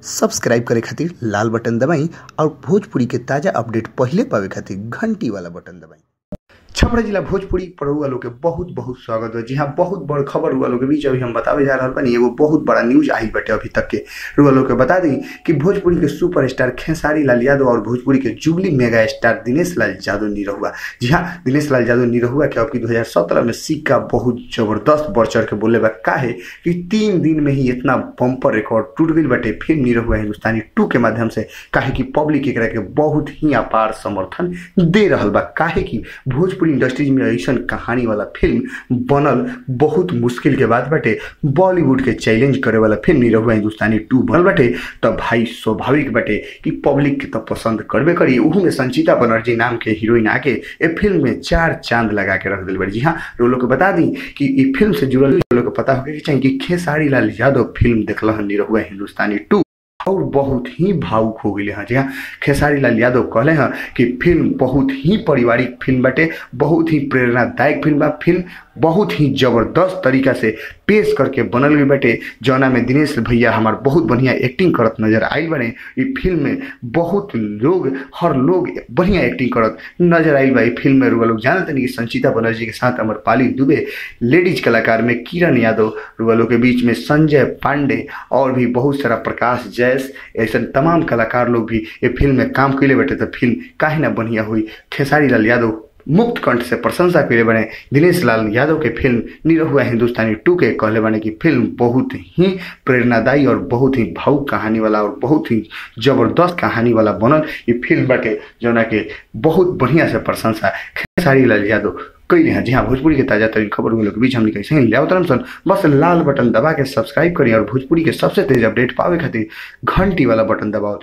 Subscribe करे खातिर लाल button दबाई और भोजपुरी के ताजा अपडेट पहले पावे खातिर घंटी वाला बटन दबाई। छपरा जिला भोजपुरी पर हुआ लोग के बहुत बहुत स्वागत है। जी हाँ, बहुत बड़ खबर हुआ लोग के बीच अभी हम बतावे जा रहा बानी। एगो बहुत बड़ा न्यूज आई बटे अभी तक के रुआ लोग के बता दी कि भोजपुरी के सुपरस्टार खेसारी लाल यादव और भोजपुरी के jubilee mega star Dinesh Lal Yadav Nirahua, जी हाँ, दिनेश लाल यादव निरहुआ के अब की 2017 में सिक्का बहुत जबरदस्त बढ़ चढ़ के बोले बा। काहे कि 3 दिन में ही इतना बम्पर रिकॉर्ड टूट गई बटे फिल्म निरहुआ हिंदुस्तानी 2 के माध्यम से। काहे कि पब्लिक एकरा के बहुत ही अपार समर्थन दे रहल बा। काहे कि भोजपुरी इंडस्ट्रीज में ऐसा कहानी वाला फिल्म बनल बहुत मुश्किल के बाद बाटे। बॉलीवुड के चैलेंज करे वाला फिल्म निरहुआ हिंदुस्तानी 2 बनल बाटे। तब भाई स्वाभाविक बाटे कि पब्लिक के तो पसंद करबे करी। उहू में संचिता बनर्जी नाम के हीरोइन आके ए फिल्म में 4 चांद लगा के रख दिल बड़ी। जी हाँ, लोग को बता दी कि ये फिल्म से जुड़ल लोग को पता होगा कि चाहिए कि खेसारी लाल यादव फिल्म देखल निरहुआ हिंदुस्तानी 2 और बहुत ही भावुक हो गई। हाँ जी हाँ, खेसारी लाल यादव कहले हैं कि फिल्म बहुत ही पारिवारिक फिल्म बाटे, बहुत ही प्रेरणादायक फिल्म बा। फिल्म बहुत ही जबरदस्त तरीका से पेश करके बनल गई बाटे, जौना में दिनेश भैया हमार बहुत बढ़िया एक्टिंग करत नजर आयल बने। ये फिल्म में बहुत लोग, हर लोग बढ़िया एक्टिंग करत नजर आयल बा। ये फिल्म में रुआ लोग जानते नहीं कि संचिता बनर्जी के साथ अमरपाली दुबे, लेडीज कलाकार में किरण यादव, रुआ लोग के बीच में संजय पांडे और भी बहुत सारा प्रकाश जैस, ऐसे तमाम कलाकार लोग भी ये फिल्म में काम कैले बैठे। तो फिल्म काहे ना बढ़िया हुई। खेसारी लाल यादव मुक्त कंठ से प्रशंसा करे बने दिनेश लाल यादव के फिल्म निरहुआ हिंदुस्तानी 2 के। कहले बने कि फिल्म बहुत ही प्रेरणादायी और बहुत ही भावुक कहानी वाला और बहुत ही जबरदस्त कहानी वाला बनल ये फिल्म बाटे, जौना के बहुत बढ़िया से प्रशंसा खेसारी लाल यादव कैले हैं। जी हाँ, भोजपुरी के ताजा तरीन खबर हुए के बीच हमने कैसे ही लिया सन। बस लाल बटन दबा के सब्सक्राइब करिए और भोजपुरी के सबसे तेज अपडेट पावे खातिर घंटी वाला बटन दबाओ।